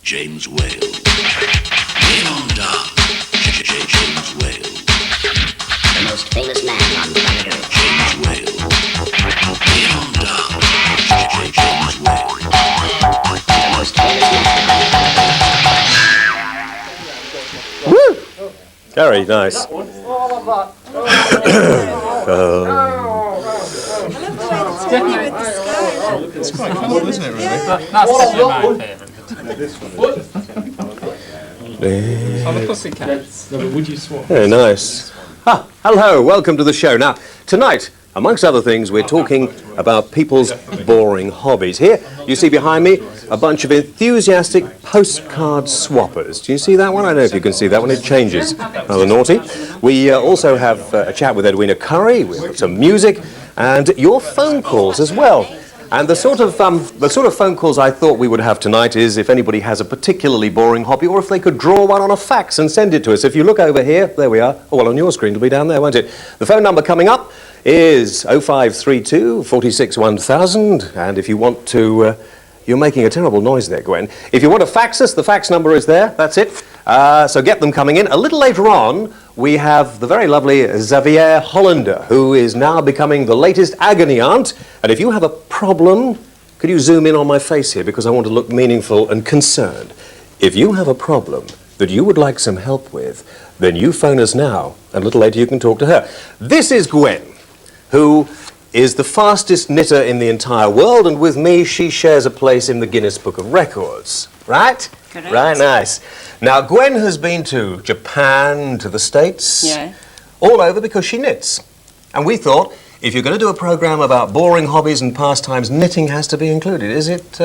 James Whale. Game on down. James Whale. The most famous man on planet Earth. James Whale. Game on down. James Whale. The most famous man on planet Earth. Woo! Very nice. It's quite cool, isn't it, really? That's definitely my favourite. Oh, the Pussycats. No, but would you swap? Very nice. Hello, welcome to the show. Now, tonight, amongst other things, we're talking about people's boring hobbies. Here, you see behind me, a bunch of enthusiastic postcard swappers. Do you see that one? I don't know if you can see that one. It changes. Rather naughty. We also have a chat with Edwina Currie, with some music, and your phone calls as well. And the sort of phone calls I thought we would have tonight is if anybody has a particularly boring hobby, or if they could draw one on a fax and send it to us. If you look over here, there we are. Oh, well, on your screen it'll be down there, won't it? The phone number coming up is 0532 46 1000, and if you want to... You're making a terrible noise there, Gwen. If you want to fax us, the fax number is there. That's it. So get them coming in. A little later on, we have the very lovely Xaviera Hollander, who is now becoming the latest agony aunt. And if you have a problem, could you zoom in on my face here, because I want to look meaningful and concerned. If you have a problem that you would like some help with, then you phone us now, and a little later you can talk to her. This is Gwen, who is the fastest knitter in the entire world, and with me she shares a place in the Guinness Book of Records. Right? Correct. Right, nice. Now, Gwen has been to Japan, to the States, Yeah. all over because she knits. And we thought, if you're going to do a programme about boring hobbies and pastimes, knitting has to be included. Is it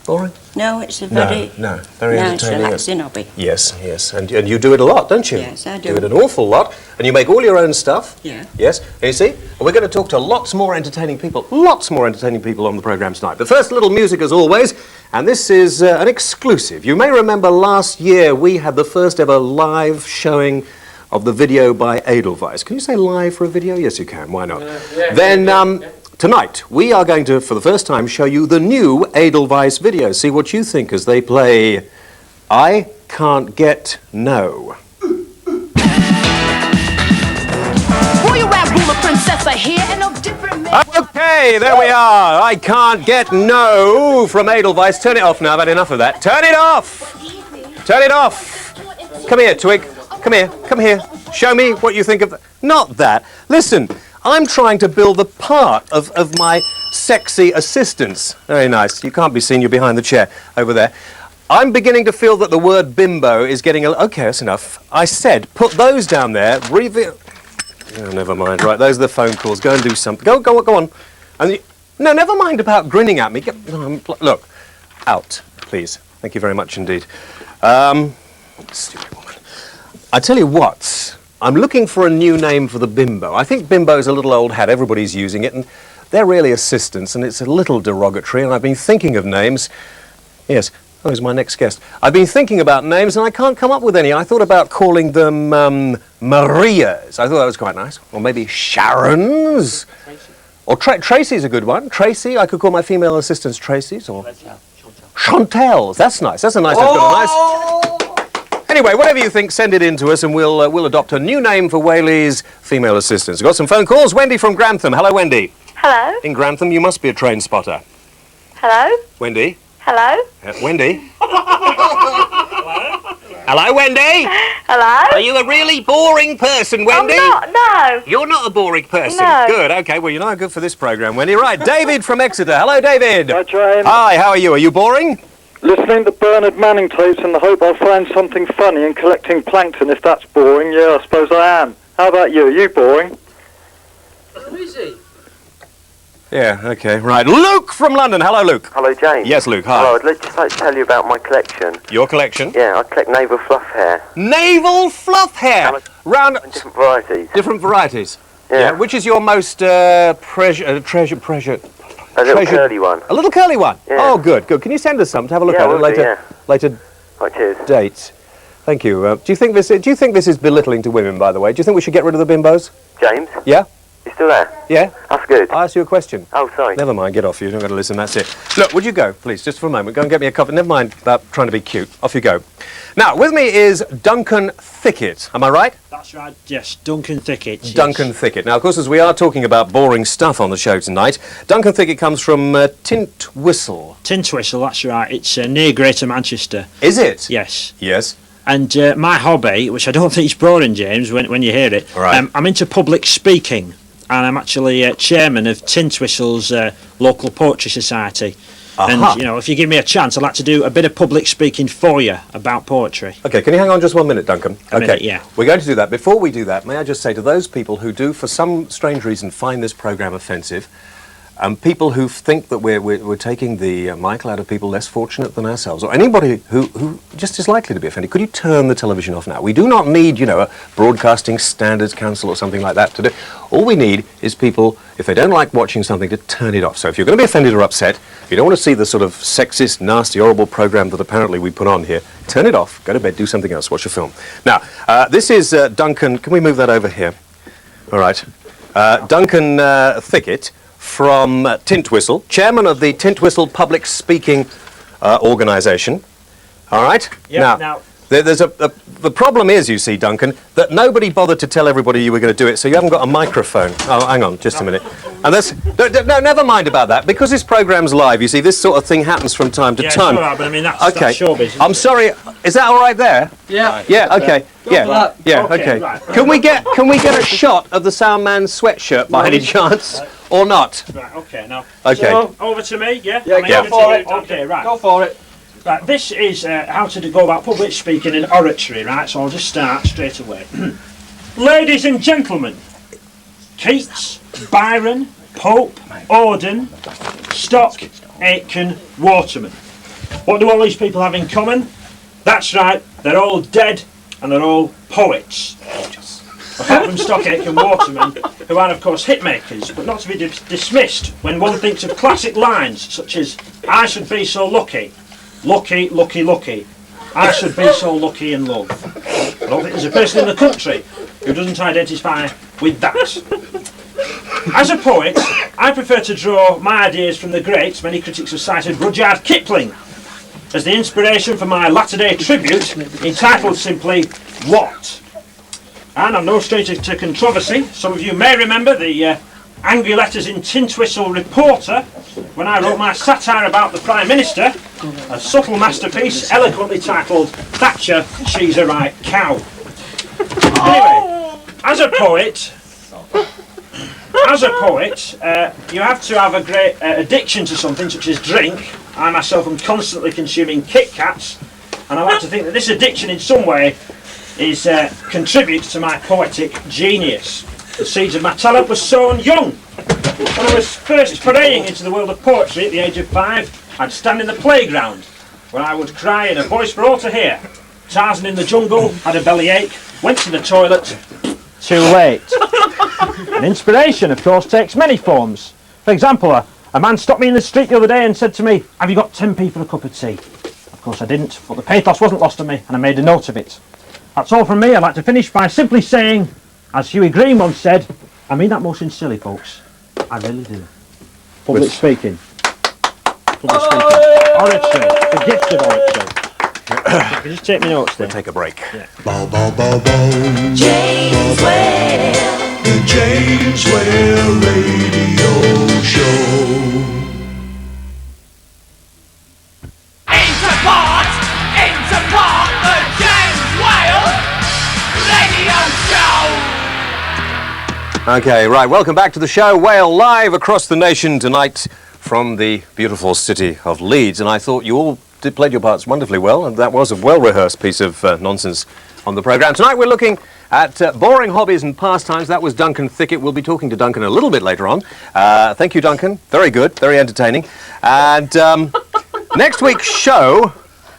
boring? No, it's a very very nice, entertaining. relaxing hobby. Yes, yes. And you do it a lot, don't you? Yes, I do. Do it an awful lot. And you make all your own stuff. Yeah. Yes. And you see, and we're going to talk to lots more entertaining people on the programme tonight. But first, a little music as always. And this is an exclusive. You may remember last year we had the first ever live showing of the video by Edelweiss. Can you say live for a video? Yes, you can. Why not? Tonight, we are going to, for the first time, show you the new Edelweiss video. See what you think as they play I Can't Get No. Royal rap ruler princess are here and no different men. Okay, there we are. I Can't Get No from Edelweiss. Turn it off now. I've had enough of that. Turn it off. Turn it off. Come here, Twig. Come here. Come here. Show me what you think of that. Not that. Listen. I'm trying to build the part of my sexy assistants. Very nice. You can't be seen. You're behind the chair over there. I'm beginning to feel that the word bimbo is getting a... Okay, that's enough. I said, put those down there. Reveal... Oh, never mind. Right, those are the phone calls. Go and do something. Go on. And no, never mind about grinning at me. Look, out, please. Thank you very much indeed. Stupid woman. I tell you what... I'm looking for a new name for the bimbo. I think bimbo's a little old hat. Everybody's using it, and they're really assistants, and it's a little derogatory, and I've been thinking of names. Yes, who's my next guest? I've been thinking about names, and I can't come up with any. I thought about calling them Marias. I thought that was quite nice. Or maybe Sharons. Or Tracy's a good one. Tracy, I could call my female assistants Tracy's, or Chantels. That's nice. That's a nice. I've got a nice... Anyway, whatever you think, send it in to us and we'll adopt a new name for Whaley's female assistants. We've got some phone calls. Wendy from Grantham. Hello, Wendy. Hello. In Grantham, you must be a train spotter. Hello. Wendy. Hello. Wendy. Hello, Wendy. Hello. Are you a really boring person, Wendy? I'm not, no. You're not a boring person. No. Good, okay. Well, you're not good for this programme, Wendy. Right, David from Exeter. Hello, David. Hi, Train. Hi, how are you? Are you boring? Listening to Bernard Manning tapes in the hope I'll find something funny and collecting plankton. If that's boring, yeah, I suppose I am. How about you? Are you boring? Who is he? Yeah, okay, right. Luke from London. Hello, Luke. Hello, James. Yes, Luke, hi. Hello, I'd just like to tell you about my collection. Your collection? Yeah, I collect naval fluff hair. Naval fluff hair! Round... Different varieties. Different varieties? Yeah. Which is your most treasure... A little curly one. A little curly one? Yeah. Oh, good, good. Can you send us some to have a look at it later? Later right, cheers. date. Thank you. Do you think this is belittling to women, by the way? Do you think we should get rid of the bimbos? James? Yeah? You still there? Yeah? That's good. I asked you a question. Oh, sorry. Never mind, get off. You don't got to listen, that's it. Look, would you go, please, just for a moment? Go and get me a cup. Never mind about trying to be cute. Off you go. Now, with me is Duncan Thicket. Am I right? That's right, yes. Duncan Thicket. Yes. Duncan Thicket. Now, of course, as we are talking about boring stuff on the show tonight, Duncan Thicket comes from Tintwistle. Tintwistle, that's right. It's near Greater Manchester. Is it? Yes. Yes. And my hobby, which I don't think is boring, James, when you hear it, right. I'm into public speaking. And I'm actually chairman of Tintwistle's local poetry society. And, you know, if you give me a chance, I'd like to do a bit of public speaking for you about poetry. OK, can you hang on just 1 minute, Duncan? A minute, yeah. We're going to do that. Before we do that, may I just say to those people who do, for some strange reason, find this programme offensive, people who think that we're taking the Michael out of people less fortunate than ourselves, or anybody who just is likely to be offended, could you turn the television off now? We do not need, you know, a Broadcasting Standards Council or something like that to do. All we need is people, if they don't like watching something, to turn it off. So if you're going to be offended or upset, if you don't want to see the sort of sexist, nasty, horrible programme that apparently we put on here, turn it off, go to bed, do something else, watch a film. Now, this is Duncan, can we move that over here? All right. Duncan Thicket, from Tintwistle, chairman of the Tintwistle Public Speaking Organisation. All right? Yeah, now there's the problem is, you see, Duncan, that nobody bothered to tell everybody you were going to do it, so you haven't got a microphone. Oh, hang on, just a minute. And that's... No, never mind about that. Because this programme's live, you see, this sort of thing happens from time to time. Yeah, but I mean, that's showbiz. I'm sorry, is that all right there? Yeah. Yeah, OK. Yeah, yeah, OK. Right. Can we get a shot of the sound man's sweatshirt by any chance? Or not? Right, OK, now. OK. So, over to me, yeah? Yeah, go for it. OK, right. Go for it. Right, this is how to go about public speaking and oratory, right? So I'll just start straight away. Ladies and gentlemen, Keats, Byron, Pope, Auden, Stock, Aitken, Waterman. What do all these people have in common? That's right, they're all dead and they're all poets. Apart from Stock, Aitken, Waterman, who are of course hit makers, but not to be dismissed when one thinks of classic lines such as I should be so lucky, lucky, lucky, lucky, I should be so lucky in love. I don't think there's a person in the country who doesn't identify with that. As a poet, I prefer to draw my ideas from the greats. Many critics have cited Rudyard Kipling as the inspiration for my latter-day tribute, entitled simply, What? And I'm no stranger to controversy. Some of you may remember the angry letters in Tintwistle Reporter when I wrote my satire about the Prime Minister, a subtle masterpiece eloquently titled Thatcher, She's a Right Cow. Anyway, as a poet, you have to have a great addiction to something such as drink. I myself am constantly consuming Kit Kats, and I like to think that this addiction in some way contributes to my poetic genius. The seeds of my talent were sown young. When I was first foraying into the world of poetry at the age of 5, I'd stand in the playground where I would cry in a voice for all to hear. Tarzan in the jungle, had a bellyache, went to the toilet, too late. An inspiration, of course, takes many forms. For example, a man stopped me in the street the other day and said to me, have you got 10p for a cup of tea? Of course I didn't, but the pathos wasn't lost on me and I made a note of it. That's all from me. I'd like to finish by simply saying, as Huey Green once said, I mean that most sincerely, folks. I really do. Public speaking. Public speaking. Oratory. The gift of oratory. Can you just take me notes there? We'll take a break. Yeah. Bow, bow, bow, bow. James Whale. The James Whale Radio Show. Interpart, the James Whale Radio Show. Okay, right, welcome back to the show. Whale live across the nation tonight from the beautiful city of Leeds. And I thought you all played your parts wonderfully well, and that was a well-rehearsed piece of nonsense on the programme. Tonight we're looking at boring hobbies and pastimes. That was Duncan Thicket. We'll be talking to Duncan a little bit later on. Thank you, Duncan. Very good, very entertaining. And next week's show,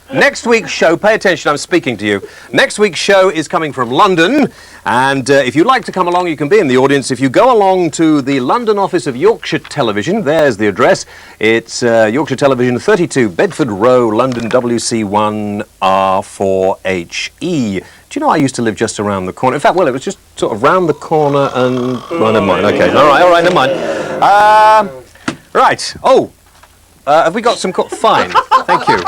pay attention, I'm speaking to you. Next week's show is coming from London, And if you'd like to come along, you can be in the audience. If you go along to the London office of Yorkshire Television, there's the address. It's Yorkshire Television, 32 Bedford Row, London, WC1R4HE. Do you know I used to live just around the corner? In fact, well, it was just sort of round the corner and... Well, never mind. Okay, all right, never mind. Right. Oh, have we got some... Fine. Thank you.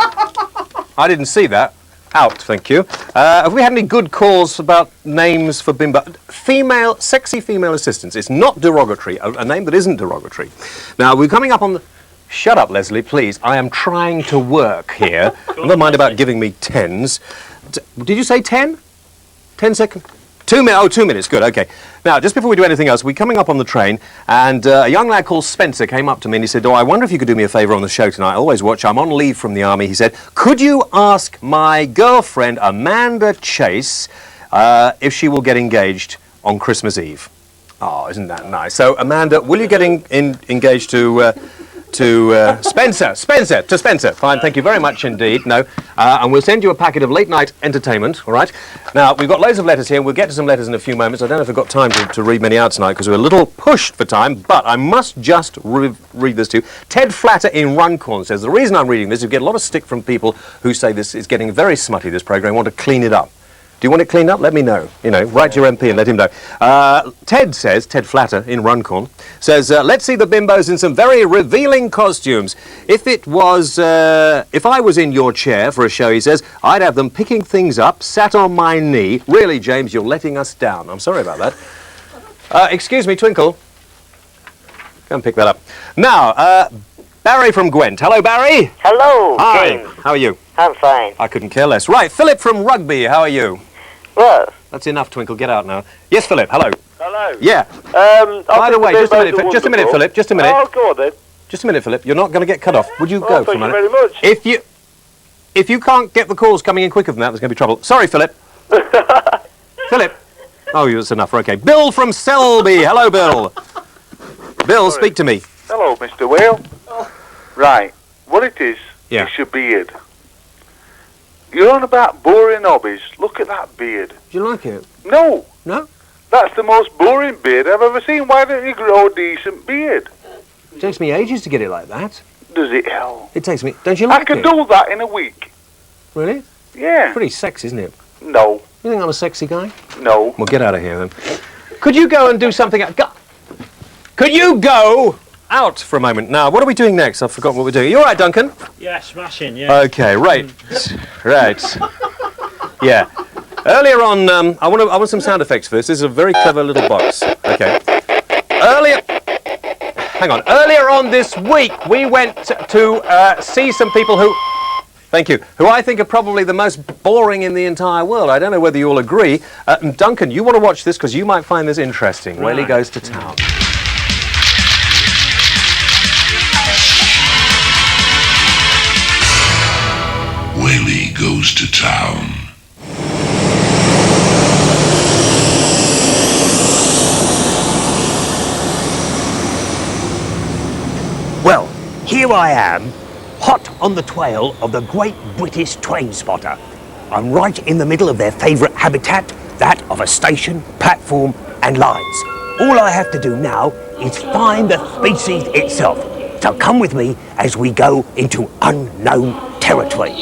I didn't see that. Out, thank you. Have we had any good calls about names for bimbo? Female, sexy female assistants. It's not derogatory, a name that isn't derogatory. Now, we're coming up on the... Shut up, Leslie, please. I am trying to work here. Never mind about giving me tens. Did you say 10? 10 seconds? 2 minutes. Oh, 2 minutes. Good. Okay. Now, just before we do anything else, we're coming up on the train, and a young lad called Spencer came up to me and he said, "Oh, I wonder if you could do me a favour on the show tonight. I always watch. I'm on leave from the army." He said, "Could you ask my girlfriend, Amanda Chase, if she will get engaged on Christmas Eve?" Oh, isn't that nice? So, Amanda, will you get engaged to Spencer? To Spencer. Fine, thank you very much indeed. No, and we'll send you a packet of late-night entertainment, all right? Now, we've got loads of letters here, and we'll get to some letters in a few moments. I don't know if I've got time to read many out tonight, because we're a little pushed for time, but I must just read this to you. Ted Flatter in Runcorn says, "The reason I'm reading this is you get a lot of stick from people who say this is getting very smutty, this programme, want to clean it up. Do you want it cleaned up? Let me know. You know, write to your MP and let him know." Ted says, Ted Flatter in Runcorn, says, "Let's see the bimbos in some very revealing costumes. If I was in your chair for a show," he says, "I'd have them picking things up, sat on my knee." Really, James, you're letting us down. I'm sorry about that. Excuse me, Twinkle. Go and pick that up. Now, Barry from Gwent. Hello, Barry. Hello, Hi. James. How are you? I'm fine. I couldn't care less. Right, Philip from Rugby. How are you? Well. That's enough, Twinkle. Get out now. Yes, Philip. Hello. Hello. Yeah. By the way, just a minute, Philip. Just a minute. Oh, go on then. Just a minute, Philip. You're not going to get cut off. Would you go for a minute? Thank you very much. If you can't get the calls coming in quicker than that, there's going to be trouble. Sorry, Philip. Philip. Oh, that's enough. Okay. Bill from Selby. Hello, Bill. Bill, speak to me. Hello, Mr. Whale. Right. What it is, Yeah. it's your beard. You're on about boring hobbies. Look at that beard. Do you like it? No. No? That's the most boring beard I've ever seen. Why don't you grow a decent beard? It takes me ages to get it like that. Does it hell? It takes me... Don't you like I could it? do that in a week. Really? Yeah. Pretty sexy, isn't it? No. You think I'm a sexy guy? No. Well, get out of here, then. Could you go and do something... Could you go out for a moment? Now, what are we doing next? I've forgotten what we're doing. You all right, Duncan? Yeah, smashing, yeah. Okay, right. Right. Yeah. Earlier on, I want some sound effects for this. This is a very clever little box. Okay. Earlier on this week, we went to see some people who... Thank you. Who I think are probably the most boring in the entire world. I don't know whether you all agree. Duncan, you want to watch this because you might find this interesting. Right. Whaley Goes to Town. Whaley Goes to Town. Well, here I am, hot on the trail of the Great British Train Spotter. I'm right in the middle of their favourite habitat, that of a station, platform and lines. All I have to do now is find the species itself. So come with me as we go into unknown territory.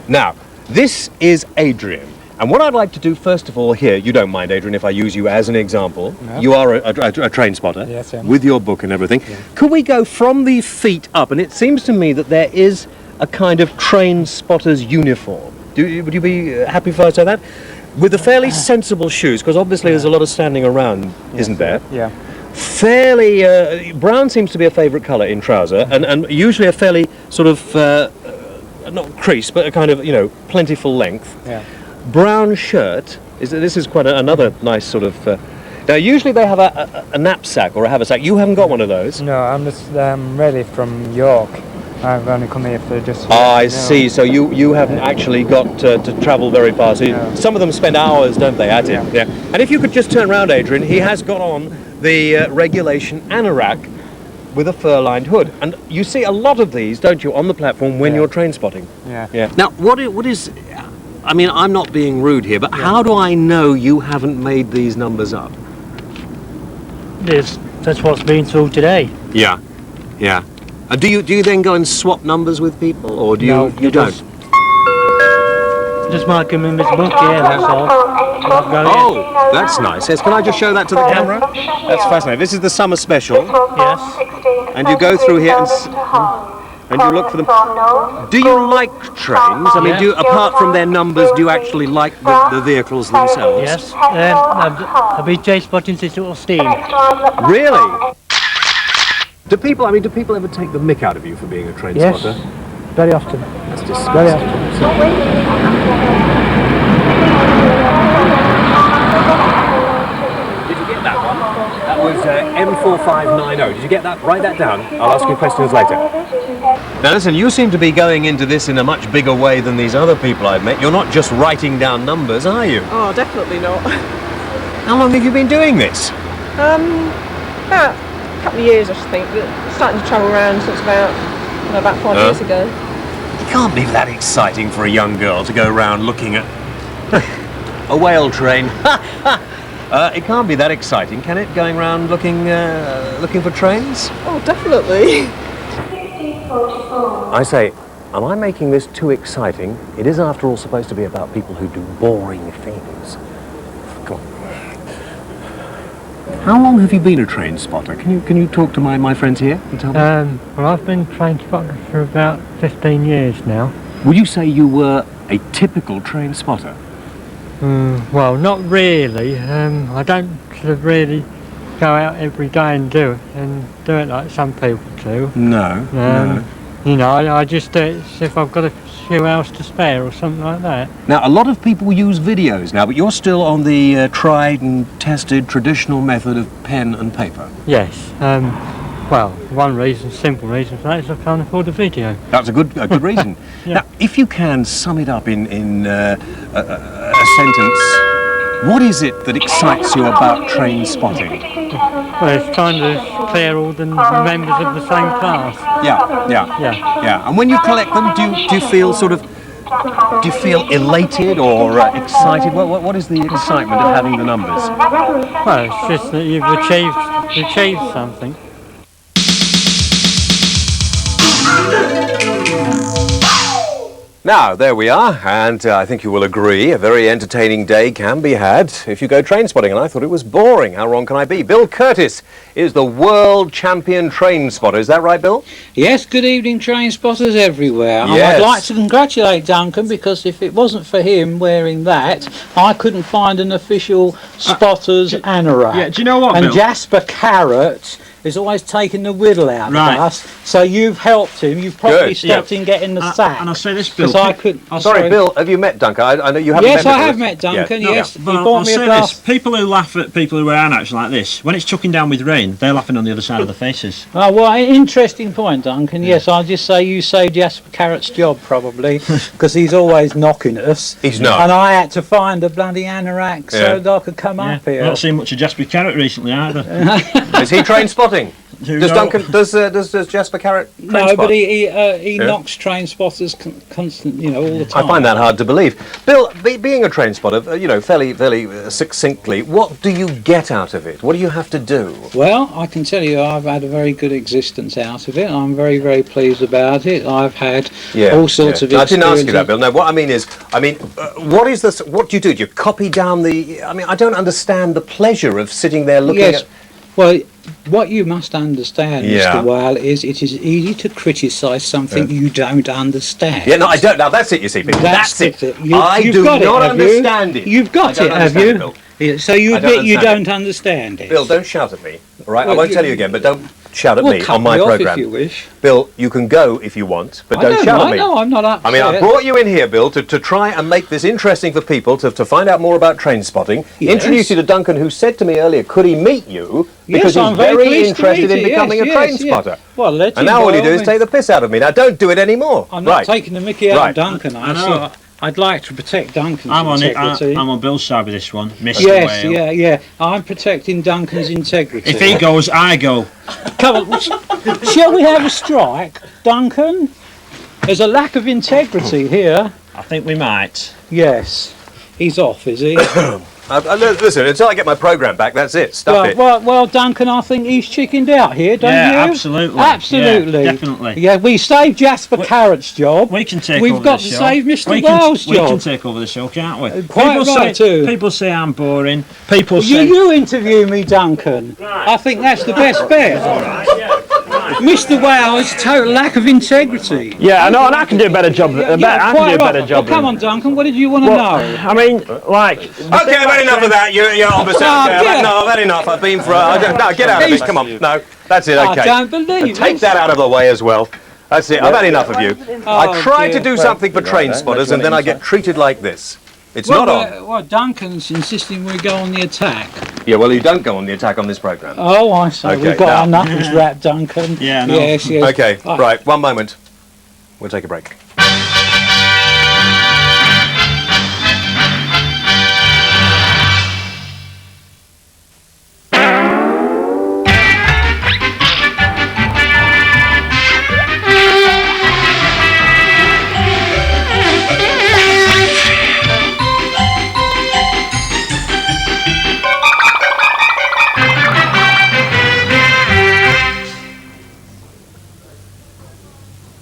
Now, this is Adrian. And what I'd like to do first of all here, you don't mind, Adrian, if I use you as an example. No. You are a train spotter, yes, with your book and everything. Yeah. Could we go from the feet up? And it seems to me that there is a kind of train spotter's uniform. Would you be happy if I say that? With the fairly sensible shoes, because obviously there's a lot of standing around, isn't there? Yeah. Fairly, brown seems to be a favourite colour in trouser, and usually a fairly sort of, not crease, but a kind of, plentiful length. Yeah. Brown shirt, this is quite another nice sort of... now, usually they have a knapsack or a haversack. You haven't got one of those? No, I'm just really from York. I've only come here for just... I see, so you haven't actually got to travel very far. So some of them spend hours, don't they, at it? Yeah. And if you could just turn around, Adrian, he has got on the regulation anorak with a fur-lined hood. And you see a lot of these, don't you, on the platform when you're train spotting? Yeah. Yeah. Now, what is... I mean, I'm not being rude here, but how do I know you haven't made these numbers up? That's what's being told today. Yeah, yeah. Do you then go and swap numbers with people, or do you don't? Just mark them in this book, yeah, that's all. Oh, that's nice. Yes, can I just show that to the camera? That's fascinating. This is the summer special. Yes. And you go through here and you look for them. Do you like trains? I mean, apart from their numbers, do you actually like the vehicles themselves? Yes. I've been train spotting since it was steam. Really? Do people ever take the mick out of you for being a train spotter? Very often. That's just very often. Did you get that one? That was M4590. Did you get that? Write that down. I'll ask you questions later. Now listen, you seem to be going into this in a much bigger way than these other people I've met. You're not just writing down numbers, are you? Oh, definitely not. How long have you been doing this? About a couple of years, I think. Starting to travel around since about 5 years ago. It can't be that exciting for a young girl to go around looking at a whale train. It can't be that exciting, can it? Going around looking for trains? Oh, definitely. I say, am I making this too exciting? It is, after all, supposed to be about people who do boring things. Come on. How long have you been a train spotter? Can you talk to my friends here and tell me? Well, I've been train spotter for about 15 years now. Would you say you were a typical train spotter? Well, not really. I don't sort of really go out every day and do it like some people do. No, no. You know, I just do it as if I've got a few hours to spare or something like that. Now, a lot of people use videos now, but you're still on the tried and tested traditional method of pen and paper. Yes. Well, one reason, simple reason for that is I can't afford a video. That's a good reason. Yeah. Now, if you can sum it up in a sentence, what is it that excites you about train spotting? Well, it's trying to clear all the members of the same class. Yeah. And when you collect them, do you feel elated or excited? What is the excitement of having the numbers? Well, it's just that you've achieved something. Now, there we are, and I think you will agree, a very entertaining day can be had if you go train spotting, and I thought it was boring. How wrong can I be? Bill Curtis is the world champion train spotter. Is that right, Bill? Yes, good evening, train spotters everywhere. Yes. I'd like to congratulate Duncan, because if it wasn't for him wearing that, I couldn't find an official spotter's anorak. Yeah, do you know what, And Bill? Jasper Carrot is always taking the whittle out of us, so you've helped him. You've probably stopped him getting the sack. And I'll say this, Bill. Sorry, Bill, have you met Duncan? I know you haven't met Yes, I have met Duncan, yes. But He bought me a glass. People who laugh at people who wear anaks like this, when it's chucking down with rain, they're laughing on the other side of the faces. Oh, well, interesting point, Duncan. Yes, I'll just say you saved Jasper Carrot's job, probably, because he's always knocking us. He's not. And I had to find a bloody anorak so that I could come up here. I've not seen much of Jasper Carrot recently either. Is he train spotting? Does Duncan? Does Jasper Carrot? No, but he knocks train spotters constantly, all the time. I find that hard to believe. Bill, being a train spotter, fairly succinctly, what do you get out of it? What do you have to do? Well, I can tell you, I've had a very good existence out of it. I'm very, very pleased about it. I've had all sorts of experiences. I didn't ask you that, Bill. No, what I mean is, what is this? What do you do? Do you copy down the? I don't understand the pleasure of sitting there looking at. Well, what you must understand, Mr. Weil, is it is easy to criticise something you don't understand. Yeah, no, I don't. Now that's it. You see, Bill. That's it. I do not understand it. You've got it, have you? Yeah, so you admit you don't understand it. Bill, don't shout at me. All right, I won't tell you again, but don't shout at me cut on my me off programme. if you wish. Bill, you can go if you want, but don't shout at me. No, I'm not upset. I mean, I brought you in here, Bill, to try and make this interesting for people, to find out more about train spotting. Yes. Introduce you to Duncan, who said to me earlier, could he meet you? Because I'm he's very interested interested in becoming a train spotter. Well, and now all you do is take the piss out of me. Now, don't do it anymore. I'm not taking the mickey out of Duncan. I'd like to protect Duncan's integrity. I'm on Bill's side with this one, Mr. Yes, Whale. yeah. I'm protecting Duncan's integrity. If he goes, I go. Come on, shall we have a strike, Duncan? There's a lack of integrity here. I think we might. Yes. He's off, is he? Listen, until I get my programme back, that's it. Stuff it. Well, Duncan, I think he's chickened out here, don't you? Absolutely. Absolutely. Yeah, definitely. Yeah, we saved Jasper Carrot's job. We can take We've over got the to show. save Mr. We Wales' We job. can take over the show, can't we? Quite right too. People say I'm boring. People Well, say... you interview me, Duncan. I think that's the best bet. Mr. Wales, total lack of integrity. Yeah, I know, and I can do a better job. I can do a better job. Well, come on, Duncan, what did you want to know? I mean, like... Okay, I've had enough of that. You're opposite. No, I've had enough. I've been for... no, get out of it. Come on. No, that's it. Okay. I don't believe And take that out of the way as well. That's it. I've had enough of you. I try to do something for train spotters, and then I get treated like this. It's not on. Well, Duncan's insisting we go on the attack. Yeah, well, you don't go on the attack on this programme. Oh, I see. Okay, We've got our now- knuckles wrapped, Duncan. Yeah, I know. Yes, yes. Okay, right. One moment. We'll take a break.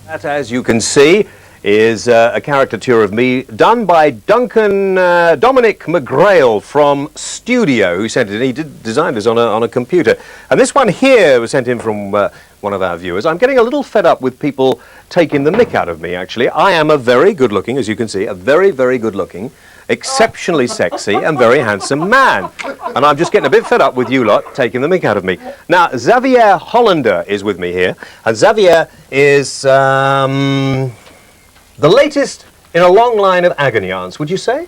That, as you can see, is a caricature of me done by Dominic McGrail from Studio, who sent it in. He designed this on a computer. And this one here was sent in from one of our viewers. I'm getting a little fed up with people taking the mick out of me, actually. I am a very good-looking, as you can see, a very, very good-looking, exceptionally sexy and very handsome man. And I'm just getting a bit fed up with you lot taking the mick out of me. Now, Xaviera Hollander is with me here. And Xaviera is the latest in a long line of agony aunts, would you say?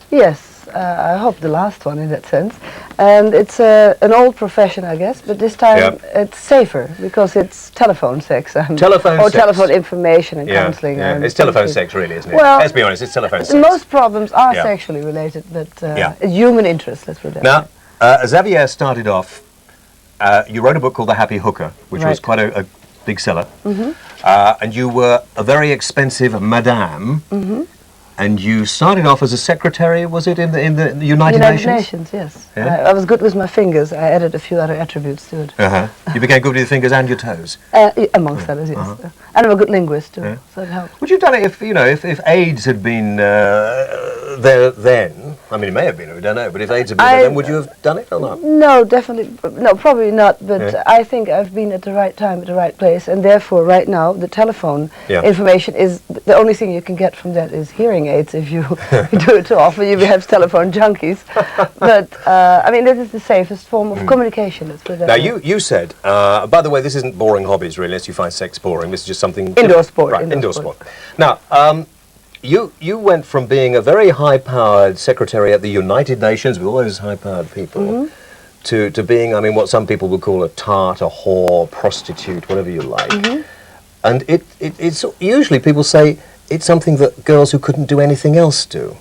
Yes, I hope the last one in that sense. And it's an old profession, I guess, but this time it's safer because it's telephone sex. Telephone information and counselling. Yeah. It's telephone sex, really, isn't it? Well, let's be honest, it's telephone sex. Most problems are sexually related, but it's human interest, let's put it that way. Now, Xaviera started off, you wrote a book called The Happy Hooker, which was quite a big seller. And you were a very expensive madame. And you started off as a secretary, was it, in the United Nations? Yes. Yeah? I was good with my fingers. I added a few other attributes to it. You became good with your fingers and your toes? Amongst others, yes. And I'm a good linguist, too, so it helped. Would you have done it if, you know, if AIDS had been there then? I mean, it may have been, we don't know, but if AIDS had been there then, would you have done it or not? No, definitely, no, probably not, but I think I've been at the right time, at the right place, and therefore, right now, the telephone information is, the only thing you can get from that is hearing aids if you do it too often. You have telephone junkies. But, I mean, this is the safest form of communication, let's put it that way. Now, you said, by the way, this isn't boring hobbies, really, unless you find sex boring. This is just something... Indoor sport. Right, indoor sport. Now, you went from being a very high-powered secretary at the United Nations with all those high-powered people to being, I mean, what some people would call a tart, a whore, prostitute, whatever you like. And it's usually people say it's something that girls who couldn't do anything else do.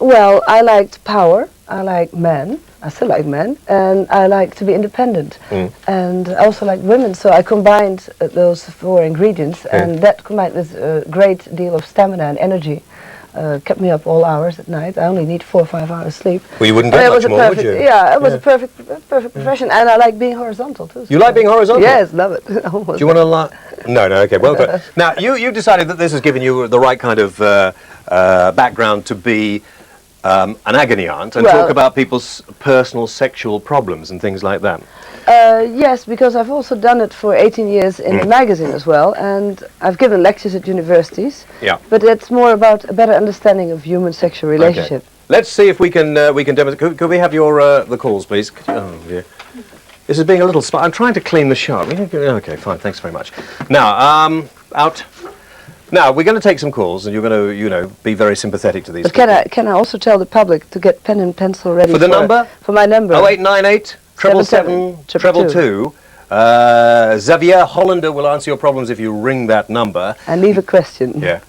Well, I liked power. I like men. I still like men, and I like to be independent. And I also like women, so I combined those four ingredients, and that combined with a great deal of stamina and energy kept me up all hours at night. I only need 4 or 5 hours sleep. Well, you wouldn't get much more, would you? Yeah, it was a perfect profession, and I like being horizontal too. You like being horizontal? Yes, love it. Do you want to No, okay, well, but now you decided that this has given you the right kind of background to be an agony aunt and talk about people's personal sexual problems and things like that. Yes, because I've also done it for 18 years in a magazine as well, and I've given lectures at universities. Yeah. But it's more about a better understanding of human sexual relationship. Okay. Let's see if we can demonstrate. Could we have your the calls, please? Oh dear. This is being a little I'm trying to clean the shop. Okay, fine. Thanks very much. Now, out. Now we're going to take some calls, and you're going to, be very sympathetic to these. But can I also tell the public to get pen and pencil ready for the number? For my number. 0898 777 222. Xaviera Hollander will answer your problems if you ring that number. And leave a question. Yeah.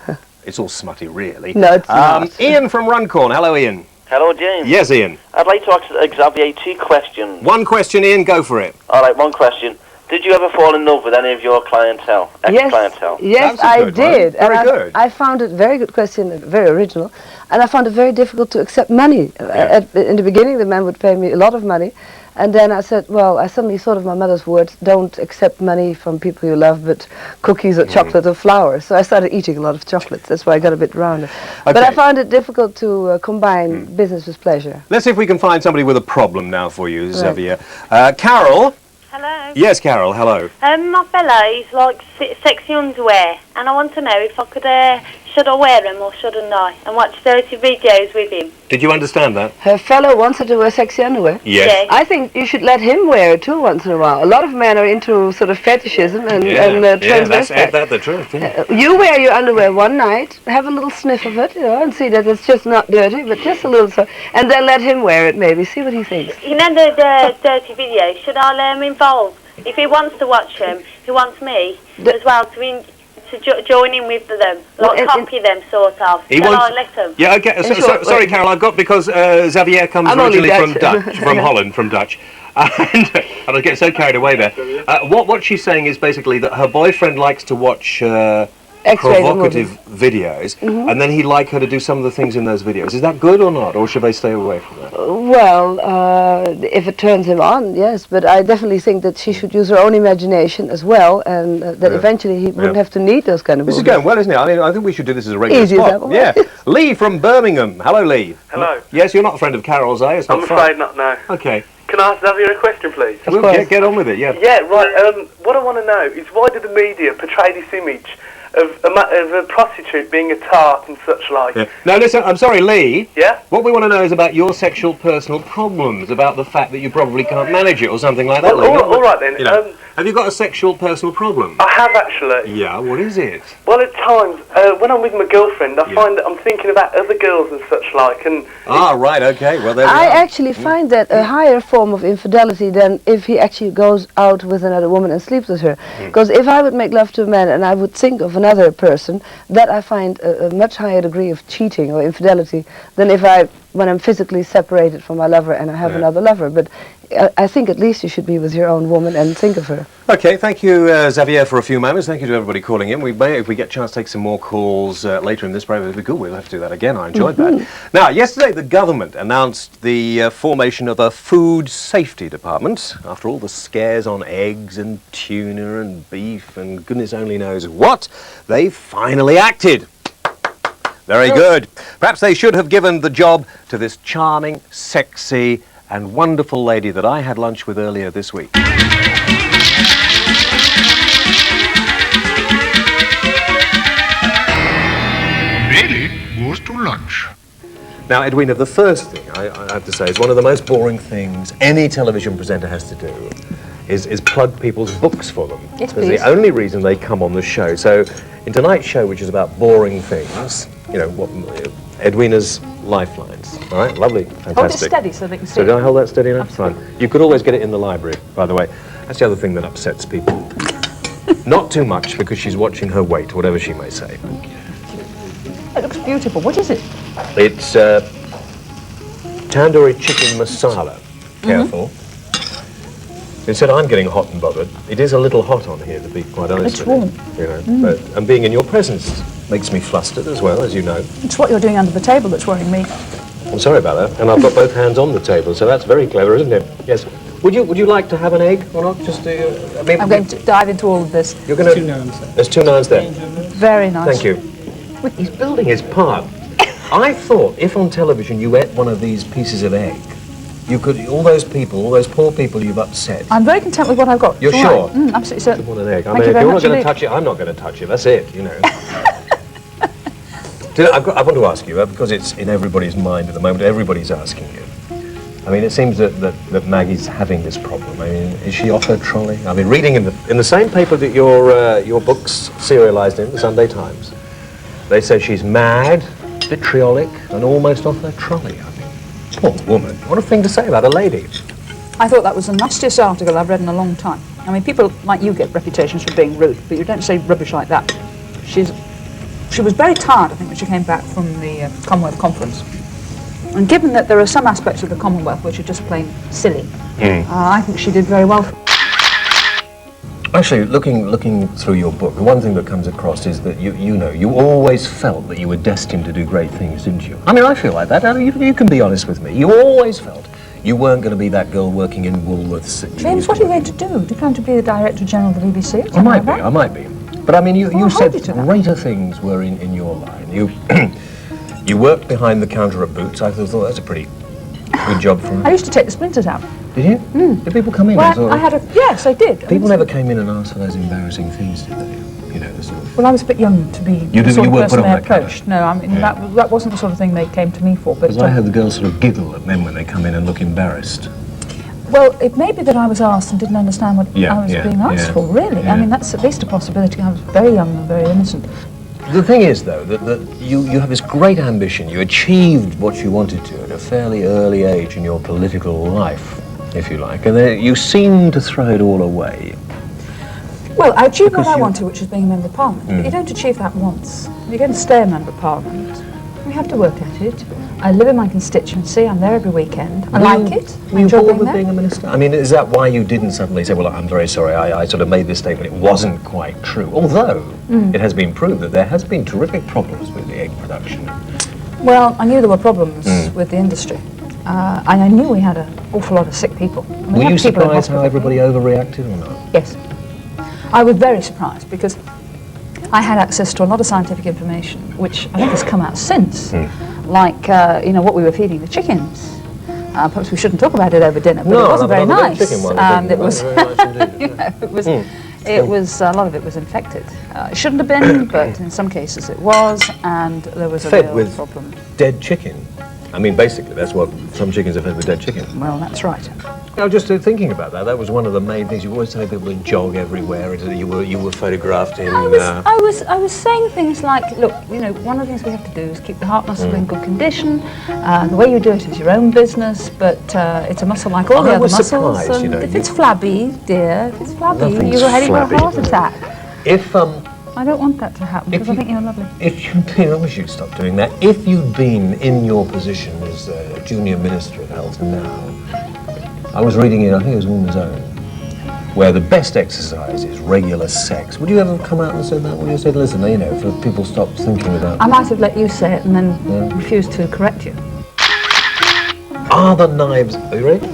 It's all smutty, really. No, it's not. Ian from Runcorn. Hello, Ian. Hello, James. Yes, Ian. I'd like to ask Xavier 2 questions. One question, Ian. Go for it. All right, one question. Did you ever fall in love with any of your clientele, ex-clientele? Yes, I did. And I found it very good question, very original, and I found it very difficult to accept money. In the beginning, the man would pay me a lot of money, and then I said, well, I suddenly thought of my mother's words: don't accept money from people you love, but cookies or chocolate or flowers. So I started eating a lot of chocolates. That's why I got a bit rounder. But I found it difficult to combine business with pleasure. Let's see if we can find somebody with a problem now for you, Xavier. Carol? Hello. Yes, Carol, hello. My fellows like sexy underwear, and I want to know if I could, should I wear them or should I not, and watch dirty videos with him. Did you understand that? Her fellow wants her to wear sexy underwear? Yes. I think you should let him wear it too once in a while. A lot of men are into sort of fetishism and transvestite. That's the truth. Yeah. You wear your underwear one night, have a little sniff of it, and see that it's just not dirty, but just a little, and then let him wear it maybe, see what he thinks. You know the dirty videos, should I let him involved? If he wants to watch them, he wants me as well to join in with them, like copy them sort of. Shall I let him? Yeah, okay. Sorry, Carol, I've got, because Xavier comes originally from Dutch, from Holland, from Dutch. And I get so carried away there. What she's saying is basically that her boyfriend likes to watch provocative videos, and then he'd like her to do some of the things in those videos. Is that good or not, or should they stay away from that? Well, if it turns him on, yes, but I definitely think that she should use her own imagination as well, and that eventually he wouldn't have to need those kind of movies. This is going well, isn't it? I mean, I think we should do this as a regular spot. Yeah. Lee from Birmingham. Hello, Lee. Hello. Yes, you're not a friend of Carol's, eh? I'm afraid not, no. Okay. Can I ask Xavier a question, please? We'll get on with it, yeah. Yeah, right. What I want to know is, why did the media portray this image of a prostitute being a tart and such like? Yeah. Now listen, I'm sorry, Lee. Yeah? What we want to know is about your sexual personal problems, about the fact that you probably can't manage it or something like that. Well, Lee. all right then. You know, have you got a sexual personal problem? I have actually. Yeah, what is it? Well, at times, when I'm with my girlfriend, I find that I'm thinking about other girls and such like, and... Right, okay, well there we I are. actually find that a higher form of infidelity than if he actually goes out with another woman and sleeps with her. Because if I would make love to a man and I would think of another person, that I find a much higher degree of cheating or infidelity than when I'm physically separated from my lover and I have another lover. But I think at least you should be with your own woman and think of her. Okay, thank you, Xavier, for a few moments. Thank you to everybody calling in. We may, if we get a chance, take some more calls later in this program. It'd be good. We'll have to do that again. I enjoyed that. Now, yesterday the government announced the formation of a food safety department. After all the scares on eggs and tuna and beef and goodness only knows what, they finally acted. Very good. Perhaps they should have given the job to this charming, sexy and wonderful lady that I had lunch with earlier this week. Bailey goes to lunch. Now, Edwina, the first thing I have to say is one of the most boring things any television presenter has to do is plug people's books for them. Yes, That's the only reason they come on the show. So, in tonight's show, which is about boring things, you know, Edwina's lifelines. All right, lovely, fantastic. Hold it steady so they can see. So, did I hold that steady enough? Fine. You could always get it in the library, by the way. That's the other thing that upsets people. Not too much, because she's watching her weight, whatever she may say. It looks beautiful. What is it? It's tandoori chicken masala. Careful. Instead, I'm getting hot and bothered. It is a little hot on here, to be quite honest. It's warm. You know, and being in your presence makes me flustered as well, as you know. It's what you're doing under the table that's worrying me. I'm sorry about that. And I've got both hands on the table, so that's very clever, isn't it? Yes. Would you like to have an egg or not? Just I'm going to dive into all of this. You're going to. There's 2 nans there. Very nice. Thank you. He's building his part. I thought if on television you ate one of these pieces of egg, you could, all those poor people you've upset. I'm very content with what I've got. You're sure? Right. Absolutely certain. You want an egg? I mean, if you're not going to touch it, I'm not going to touch it. That's it, you know. I want to ask you, because it's in everybody's mind at the moment, everybody's asking you. I mean, it seems that Maggie's having this problem. I mean, is she off her trolley? I've been reading in the same paper that your book's serialised in, the Sunday Times. They say she's mad, vitriolic, and almost off her trolley. I mean, poor woman. What a thing to say about a lady. I thought that was the nastiest article I've read in a long time. I mean, people like you get reputations for being rude, but you don't say rubbish like that. She was very tired, I think, when she came back from the Commonwealth Conference. And given that there are some aspects of the Commonwealth which are just plain silly, I think she did very well. Actually, looking through your book, the one thing that comes across is that you always felt that you were destined to do great things, didn't you? I mean, I feel like that. I mean, you can be honest with me. You always felt you weren't going to be that girl working in Woolworths. James, what are you going to do? Do you plan to be the Director General of the BBC? I might be. But I mean, you said greater things were in your line. You worked behind the counter at Boots. I thought that's a pretty good job from you. I used to take the splinters out. Did you? Did people come in? Well, yes, I did. People never came in and asked for those embarrassing things, did they? You know, the sort of... Well, I was a bit young to be the sort of person they approached. No, I mean, that wasn't the sort of thing they came to me for. Because I heard the girls sort of giggle at men when they come in and look embarrassed. Well, it may be that I was asked and didn't understand what I was being asked for, really. I mean, that's at least a possibility. I was very young and very innocent. The thing is, though, that you have this great ambition. You achieved what you wanted to at a fairly early age in your political life, if you like, and then you seem to throw it all away. Well, I achieved what I wanted, which was being a Member of Parliament. But you don't achieve that once. You're going to stay a Member of Parliament. You have to work at it. I live in my constituency. I'm there every weekend. I like it. Were you bored with being a minister? I mean, is that why you didn't suddenly say, well, I'm very sorry, I sort of made this statement, it wasn't quite true, although it has been proved that there has been terrific problems with the egg production. Well, I knew there were problems with the industry. And I knew we had an awful lot of sick people. Were you surprised how everybody overreacted or not? Yes. I was very surprised because I had access to a lot of scientific information, which I think has come out since. Like, what we were feeding the chickens. Perhaps we shouldn't talk about it over dinner, but it wasn't very nice. It was, it was a lot of it was infected. It shouldn't have been, but in some cases it was, and there was a real problem. Dead chicken. I mean, basically, that's what some chickens are fed with, dead chicken. Well, that's right. Now, just thinking about that was one of the main things. You always say people would jog everywhere, and you were photographed in... I was saying things like, look, one of the things we have to do is keep the heart muscle in good condition. The way you do it is your own business, but it's a muscle like all the other muscles. And if it's flabby, dear, if it's flabby, you're heading for a heart attack. I don't want that to happen because I think you're lovely. I wish you'd stop doing that. If you'd been in your position as a junior minister of health now, I was reading it, I think it was Woman's Own, where the best exercise is regular sex. Would you ever come out and say that? Would you say, listen, for people stop thinking about... I might have let you say it and then refused to correct you. Are the knives... Are you ready?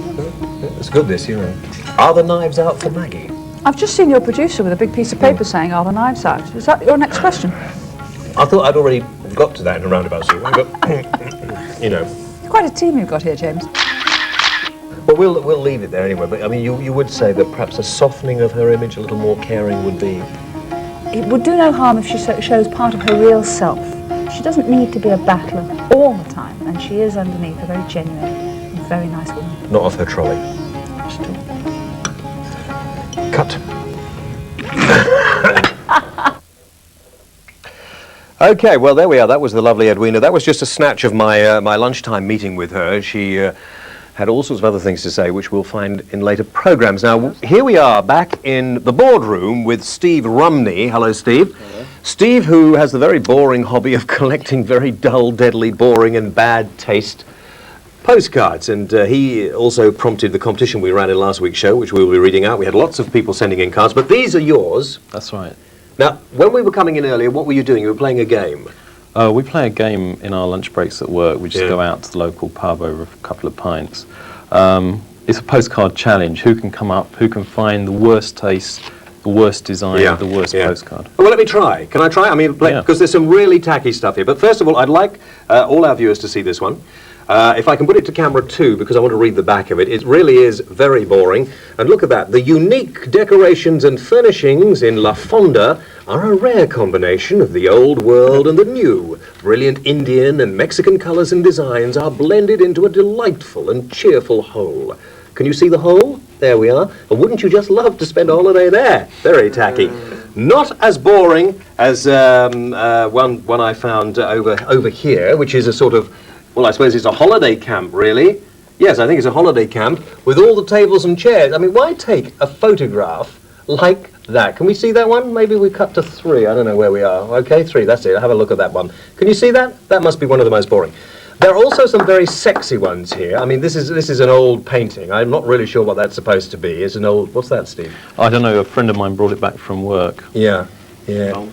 It's good, this, you know. Are the knives out for Maggie? I've just seen your producer with a big piece of paper saying, are the knives out? Is that your next question? I thought I'd already got to that in a roundabout sort of way, but, Quite a team you've got here, James. Well, we'll leave it there anyway, but I mean, you would say that perhaps a softening of her image, a little more caring would be... It would do no harm if she shows part of her real self. She doesn't need to be a battler all the time, and she is underneath a very genuine and very nice woman. Not off her trolley. Cut. Okay, well, there we are. That was the lovely Edwina. That was just a snatch of my my lunchtime meeting with her. She had all sorts of other things to say, which we'll find in later programmes. Now, here we are back in the boardroom with Steve Rumney. Hello, Steve. Hello. Steve, who has the very boring hobby of collecting very dull, deadly, boring and bad taste postcards, and he also prompted the competition we ran in last week's show, which we will be reading out. We had lots of people sending in cards, but these are yours. That's right. Now, when we were coming in earlier, what were you doing? You were playing a game. We play a game in our lunch breaks at work. We just go out to the local pub over a couple of pints. It's a postcard challenge. Who can come up, who can find the worst taste, the worst design, the worst postcard. Well, let me try. Can I try? I mean, because there's some really tacky stuff here. But first of all, I'd like all our viewers to see this one. If I can put it to camera 2, because I want to read the back of it. It really is very boring. And look at that. The unique decorations and furnishings in La Fonda are a rare combination of the old world and the new. Brilliant Indian and Mexican colours and designs are blended into a delightful and cheerful whole. Can you see the whole? There we are. And wouldn't you just love to spend a holiday there? Very tacky. Not as boring as one I found over here, which is a sort of... Well, I suppose it's a holiday camp, really. Yes, I think it's a holiday camp with all the tables and chairs. I mean, why take a photograph like that? Can we see that one? Maybe we cut to 3. I don't know where we are. Okay, 3, that's it. Have a look at that one. Can you see that? That must be one of the most boring. There are also some very sexy ones here. I mean, this is an old painting. I'm not really sure what that's supposed to be. It's an old... What's that, Steve? I don't know. A friend of mine brought it back from work. Yeah, yeah.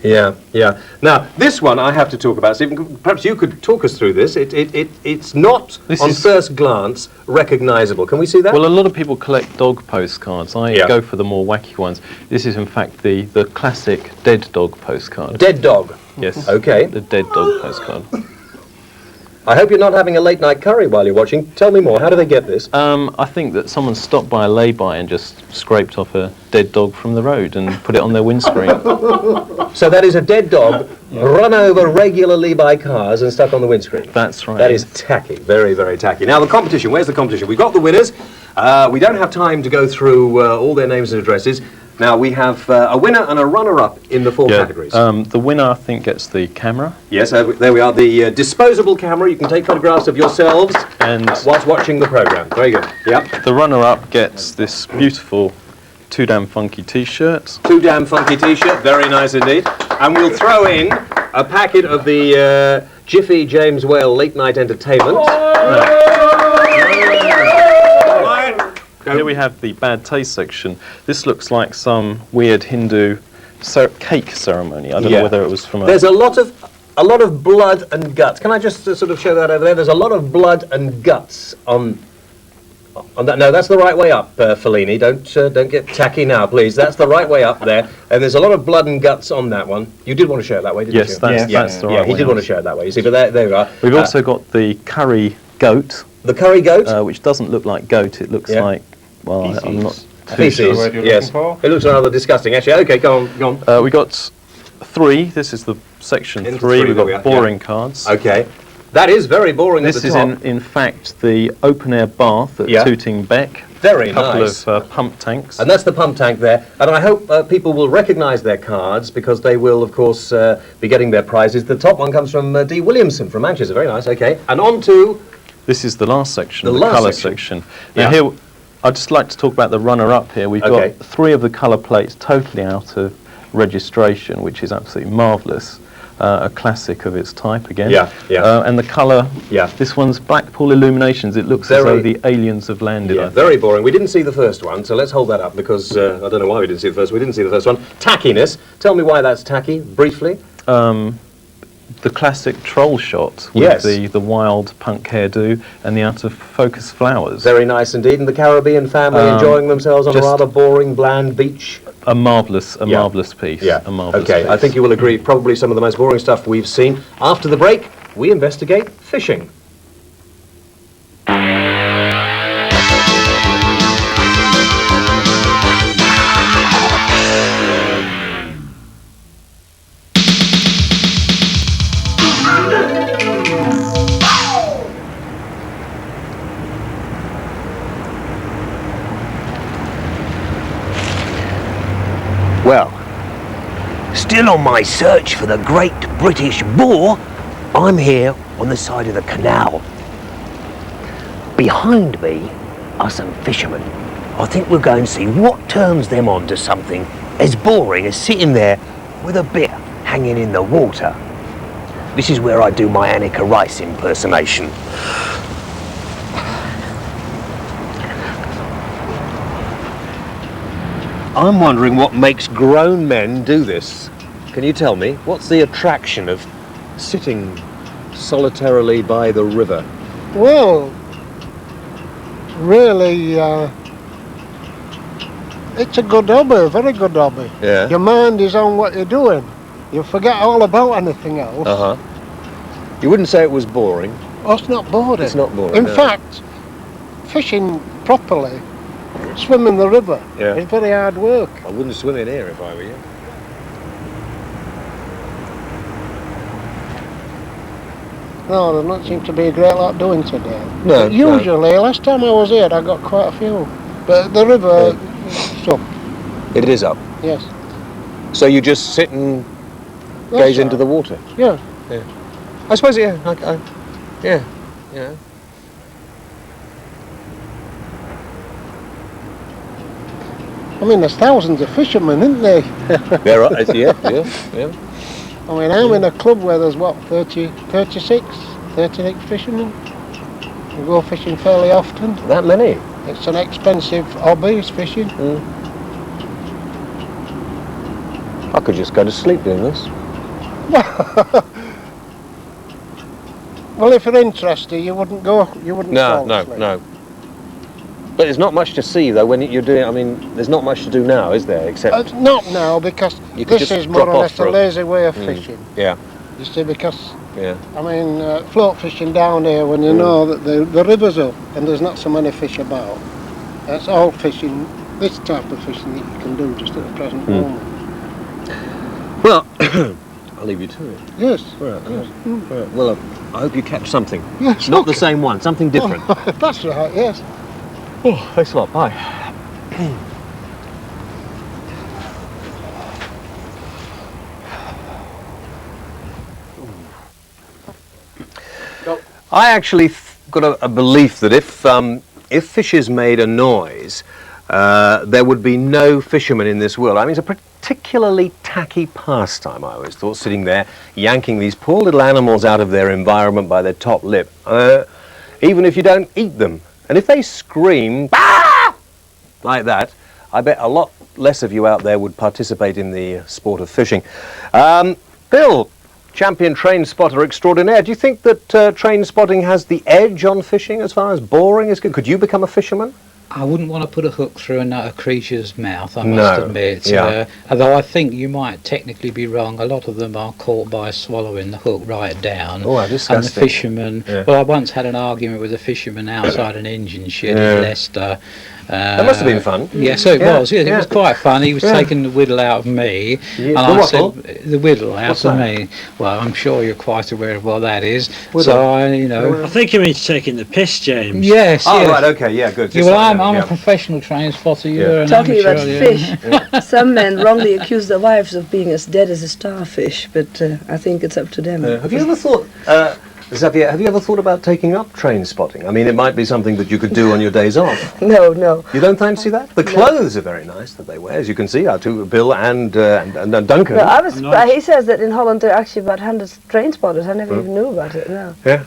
Yeah, yeah. Now, this one I have to talk about, Stephen. Perhaps you could talk us through this. It's not, on first glance, recognisable. Can we see that? Well, a lot of people collect dog postcards. I go for the more wacky ones. This is, in fact, the classic dead dog postcard. Dead dog? Yes. Okay. The dead dog postcard. I hope you're not having a late-night curry while you're watching. Tell me more. How do they get this? I think that someone stopped by a lay-by and just scraped off a dead dog from the road and put it on their windscreen. So that is a dead dog run over regularly by cars and stuck on the windscreen? That's right. That is tacky. Very, very tacky. Now, the competition. Where's the competition? We've got the winners. We don't have time to go through all their names and addresses. Now, we have a winner and a runner-up in the 4 categories. The winner, I think, gets the camera. Yes, there we are. The disposable camera. You can take photographs of yourselves and whilst watching the programme. Very good. Yep. The runner-up gets this beautiful Too Damn Funky T-shirt. Too Damn Funky T-shirt. Very nice indeed. And we'll throw in a packet of the Jiffy James Whale Late Night Entertainment. Here we have the bad taste section. This looks like some weird Hindu cake ceremony. I don't know whether it was from a... There's a lot of blood and guts. Can I just sort of show that over there? There's a lot of blood and guts on that. No, that's the right way up, Fellini. Don't get tacky now, please. That's the right way up there. And there's a lot of blood and guts on that one. You did want to show it that way, didn't you? Yes, that's the right way. Yeah, he did want to show it that way. You see, but there we are. We've also got the curry goat. The curry goat? Which doesn't look like goat. It looks like... Well, I'm not too Feces, sure. yes. It looks rather disgusting, actually. Okay, go on. We got 3. This is the section 3. We've got boring cards. Okay. That is very boring This at the is, top. in fact, the open-air bath at Tooting Beck. Very a couple nice. of pump tanks. And that's the pump tank there. And I hope people will recognise their cards because they will, of course, be getting their prizes. The top one comes from D. Williamson from Manchester. Very nice, okay. And on to... This is the last section, the last colour section. Now here, I'd just like to talk about the runner-up here. We've got 3 of the colour plates totally out of registration, which is absolutely marvellous. A classic of its type again. And the colour, this one's Blackpool Illuminations. It looks as though the aliens have landed. Yeah, very boring. We didn't see the first one, so let's hold that up because I don't know why we didn't see the first one. We didn't see the first one. Tackiness. Tell me why that's tacky, briefly. The classic troll shot with the wild punk hairdo and the out-of-focus flowers. Very nice indeed. And the Caribbean family enjoying themselves on a rather boring, bland beach. A marvellous piece. Yeah. A marvellous okay, piece. I think you will agree. Probably some of the most boring stuff we've seen. After the break, we investigate fishing. Well, still on my search for the great British boar, I'm here on the side of the canal. Behind me are some fishermen. I think we'll go and see what turns them on to something as boring as sitting there with a bit hanging in the water. This is where I do my Annika Rice impersonation. I'm wondering what makes grown men do this. Can you tell me, what's the attraction of sitting solitarily by the river? Well, really, it's a good hobby, a very good hobby. Yeah. Your mind is on what you're doing. You forget all about anything else. Uh-huh. You wouldn't say it was boring? Oh, it's not boring. It's not boring, In no. fact, fishing properly, swimming the river, is very hard work. I wouldn't swim in here if I were you. No, there doesn't seem to be a great lot doing today. No, But usually, last time I was here, I got quite a few. But the river, it's up. It is up. Yes. So you just sit and That's gaze into right. the water? Yeah. Yeah. I suppose, yeah. Yeah. Yeah. I mean, there's thousands of fishermen, isn't there? There are, yeah. I mean, I'm in a club where there's, what, 36? 36 fishermen. We go fishing fairly often. That many? It's an expensive hobby, is fishing. I could just go to sleep doing this. Well, if you're interested, you wouldn't go. You wouldn't. No, fall asleep. no. But there's not much to see though when you're doing. I mean, there's not much to do now, is there? Except not now, because you could this just is more drop or off less for a lazy way of fishing. Yeah. You see, because Yeah. I mean, float fishing down here when you know that the river's up and there's not so many fish about. That's all fishing. This type of fishing that you can do just at the present moment. Well, I'll leave you to it. Yes. Right. Right. Well, I hope you catch something. Yes. Not the same one. Something different. Oh, that's right. Yes. Oh, thanks a lot. Bye. I actually got a belief that if fishes made a noise, there would be no fishermen in this world. I mean, it's a particularly tacky pastime, I always thought, sitting there yanking these poor little animals out of their environment by their top lip, even if you don't eat them. And if they scream "Ah!" like that, I bet a lot less of you out there would participate in the sport of fishing. Bill, champion train spotter extraordinaire, do you think that train spotting has the edge on fishing as far as boring is good? Could you become a fisherman? I wouldn't want to put a hook through a creature's mouth, I must No, admit. yeah. Although I think you might technically be wrong. A lot of them are caught by swallowing the hook right down. Oh, how And the disgusting. fishermen... Yeah. Well, I once had an argument with a fisherman outside an engine shed Yeah. in Leicester. That must have been fun. Yes, it Yeah, was. Yes, yeah. it was quite fun. He was Yeah. taking the whittle out of me. Yeah, And the I wattle? said, the whittle out What's of that? me. Well, I'm sure you're quite aware of what that is. Whittle? So I I think he means taking the piss, James. Yes, Oh, yes. right, okay, yeah, good. Yeah, Just well, like I'm that, a yeah. professional train spotter. Yeah. You're an Talking about amateur, yeah. fish, some men wrongly accuse their wives of being as dead as a starfish, but I think it's up to them. Have you ever thought, Xavier, have you ever thought about taking up train spotting? I mean, it might be something that you could do on your days off. No, no. You don't fancy that? The clothes are very nice that they wear, as you can see, our two, Bill and Duncan. No, I was surprised. He says that in Holland there are actually about 100 train spotters. I never even knew about it. No. Yeah.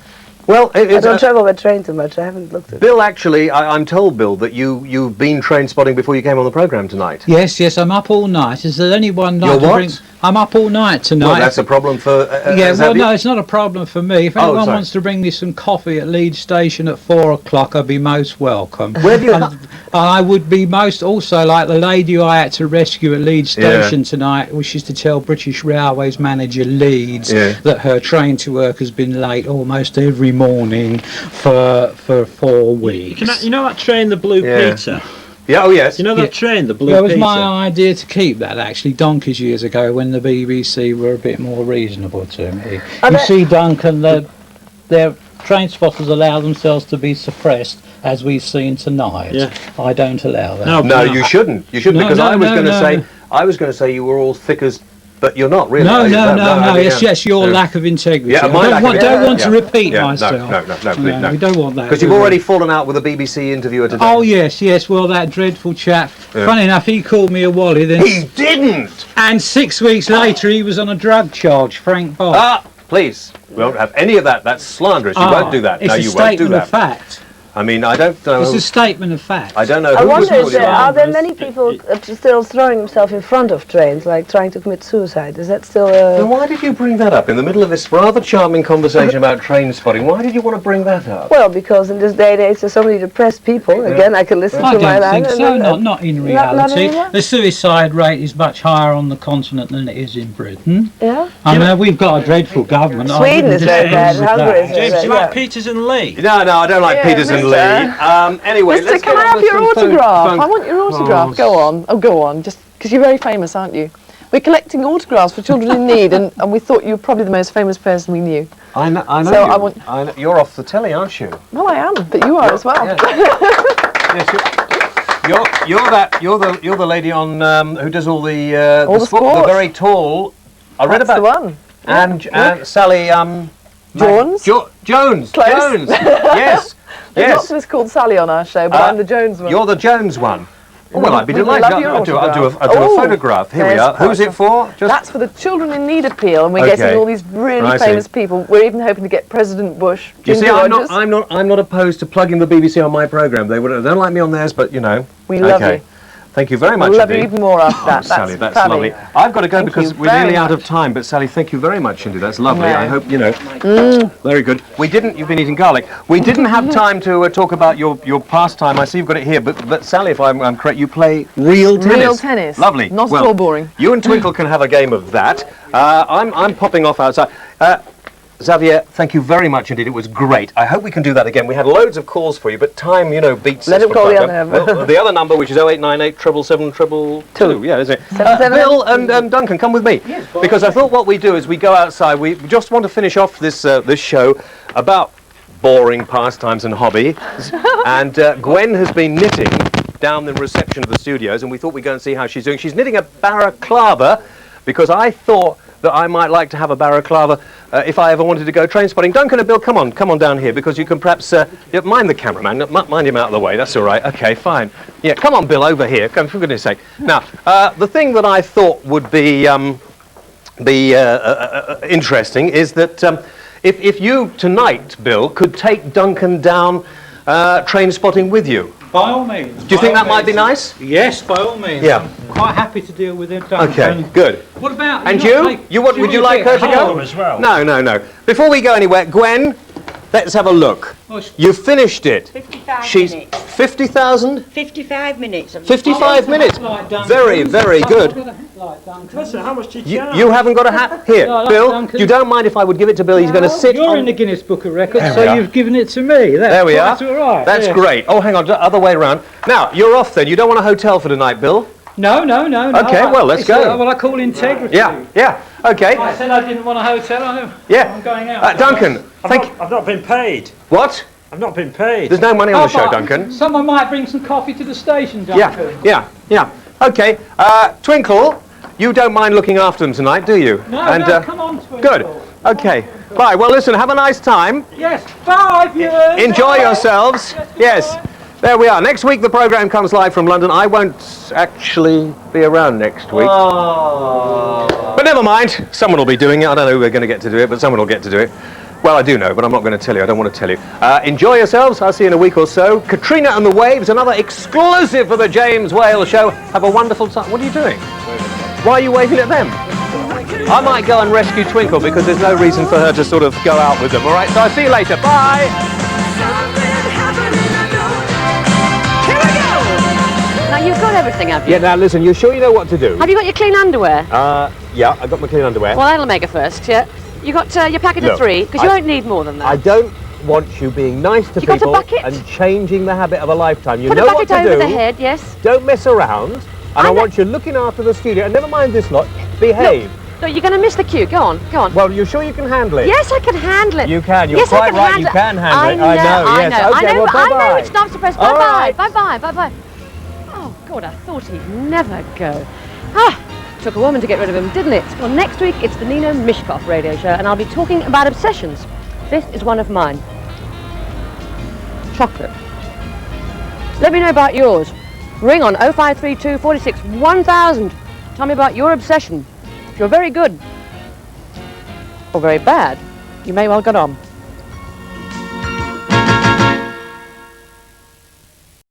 Well, I don't travel by train too much. I haven't looked at it. Bill, actually, I'm told, Bill, that you've been train spotting before you came on the programme tonight. Yes, yes, I'm up all night. Is there only one night You're to what? bring... I'm up all night tonight. Well, that's a problem for... yeah, well, Xavier? no, it's not a problem for me. If Oh, anyone sorry. wants to bring me some coffee at Leeds Station at 4 o'clock, I'd be most welcome. Where have you... And I would be most also like the lady who I had to rescue at Leeds Yeah. Station tonight, wishes to tell British Railways manager Leeds Yeah. that her train to work has been late almost every morning for 4 weeks. You know that train, the Blue Yeah. Peter? Yeah, oh yes. You know that train, the Blue Well, it was Peter? my idea to keep that actually donkeys years ago when the BBC were a bit more reasonable to me. You see, Duncan, their train spotters allow themselves to be suppressed as we've seen tonight. Yeah. I don't allow that. No, you shouldn't. You shouldn't, No, because no, I was no, going to no. say, I was going to say you were all thick as, but you're not really. No, are you? no, yeah. it's your Yeah. lack of integrity. Yeah, I my lack of don't want to integrity. repeat Yeah, no, myself. no. We don't want that. Because you've do we? already fallen out with a BBC interviewer today. Oh yes, well that dreadful chap. Yeah. Funny enough, he called me a wally. Then He didn't. And 6 weeks later, he was on a drug charge. Frank Bob. Ah, please, we won't have any of that. That's slanderous. You won't do that. It's No, a you won't do statement that. of fact. I mean, I don't know. It's a statement of fact. I don't know. I who was wonder, putting are on. there many people still throwing themselves in front of trains, like trying to commit suicide? Is that still Then why did you bring that up in the middle of this rather charming conversation about train spotting? Why did you want to bring that up? Well, because in this day and age there's so many depressed people. Again, I can listen I to my don't think life. so. Not in Not reality. anymore? The suicide rate is much higher on the continent than it is in Britain. Yeah. I mean, we've got a dreadful government. I Sweden wouldn't is very disagree bad, with Hungary that. is very James, do you bad. like Peters and Lee? No, I don't like Yeah, Peters and Lee. Anyway, Mister, let's can get I on have with your some autograph? phone- I want your autograph. Go on. Oh, go on. Just because you're very famous, aren't you? We're collecting autographs for children in need, and we thought you were probably the most famous person we knew. I know. So you. I want- I know. You're off the telly, aren't you? Well, I am, but you are as well. Yes, you're the lady on who does all the All the sports. the very tall. I read That's about the one. and Sally Jones. Jones. Close. Jones. Yes. There's Yes. lots of us called Sally on our show, but I'm the Jones one. You're the Jones one. Well, I'd be We'd delighted. love your I'll do a autograph. photograph. Here we there's are. Who's it for? That's for the Children in Need appeal, and we're Okay. getting all these really I see. famous people. We're even hoping to get President Bush. You see, Ginger I'm Rogers. not opposed to plugging the BBC on my programme. They don't like me on theirs, but you know. We love okay. you. Thank you very much. We'll love you indeed. even more after that. Sally, that's fabby. lovely. I've got to go Thank because you we're nearly very out of much. time. But Sally, thank you very much indeed. That's lovely. No. I hope you know. Very good. We didn't. You've been eating garlic. We didn't have time to talk about your pastime. I see you've got it here. But Sally, if I'm correct, you play real tennis. Real tennis. Lovely. Not well, at all boring. You and Twinkle can have a game of that. I'm popping off outside. Xavier, thank you very much indeed. It was great. I hope we can do that again. We had loads of calls for you, but time, beats Let us him for call the club. other number. Well, the other number, which is 0898 777 2. Yeah, isn't it? 778. Bill and Duncan, come with me. Because I thought what we do is we go outside. We just want to finish off this show about boring pastimes and hobbies. And Gwen has been knitting down the reception of the studios, and we thought we'd go and see how she's doing. She's knitting a balaclava, because I thought that I might like to have a balaclava if I ever wanted to go train spotting. Duncan and Bill, come on down here, because you can perhaps mind the cameraman, mind him out of the way. That's all right. Okay, fine. Yeah, come on, Bill, over here. Come, for goodness' sake. Now, the thing that I thought would be interesting is that if you tonight, Bill, could take Duncan down train spotting with you. By all means. Do you think that might be nice? Yes, by all means. Yeah. I'm quite happy to deal with it. Duncan. Okay, good. What about And you're not you? take- You would you like her to go? as well. No. Before we go anywhere, Gwen, let's have a look. You finished it. 55 She's minutes. 50,000? 55 minutes. 55 minutes. Very, very good. Listen, how much did you charge? You haven't got a hat? Here, No, Bill, Duncan. you don't mind if I would give it to Bill? He's going to sit You're on... in the Guinness Book of Records, There so we are. you've given it to me. That's There we are. quite all right. That's yeah. great. Oh, hang on, other way around. Now, you're off then. You don't want a hotel for tonight, Bill? No. Okay, well, let's It's go. what I call integrity. Yeah, okay. I said I didn't want a hotel. I'm going out. Duncan, I've not been paid. What? I've not been paid. There's no money on the show, Duncan. Someone might bring some coffee to the station, Duncan. Yeah. Okay, Twinkle, you don't mind looking after them tonight, do you? No, come on, Twinkle. Good. Okay. Bye. Well, listen, have a nice time. Yes, bye, viewers. Enjoy yourselves. Yes. There we are. Next week the programme comes live from London. I won't actually be around next week. But never mind. Someone will be doing it. I don't know who we're going to get to do it, but someone will get to do it. Well, I do know, but I'm not going to tell you. I don't want to tell you. Enjoy yourselves. I'll see you in a week or so. Katrina and the Waves, another exclusive for the James Whale Show. Have a wonderful time. What are you doing? Why are you waving at them? I might go and rescue Twinkle because there's no reason for her to sort of go out with them. All right, so I'll see you later. Bye. Now you've got everything, have you? Yeah, now listen, you sure you know what to do? Have you got your clean underwear? Yeah, I got my clean underwear. Well, that'll make a first, yeah. You got your packet of Look, 3, because you won't need more than that. I don't want you being nice to You got a people bucket? and changing the habit of a lifetime. You Put know a what bucket to over do. the head, yes. Don't mess around. And I want you looking after the studio. And never mind this lot. Behave. No, you're going to miss the cue. Go on. Well, you're sure you can handle it? Yes, I can handle it. You can. You're yes, quite I can right. handle You can handle it. I Yes. know. Okay. Well, I know bye-bye. which knobs to press. All Bye-bye. right. Bye-bye. Oh, God, I thought he'd never go. Took a woman to get rid of him, didn't it? Well, next week it's the Nino Mishkov radio show, and I'll be talking about obsessions. This is one of mine. Chocolate. Let me know about yours. Ring on 0532 46 1000. Tell me about your obsession. If you're very good or very bad, you may well get on.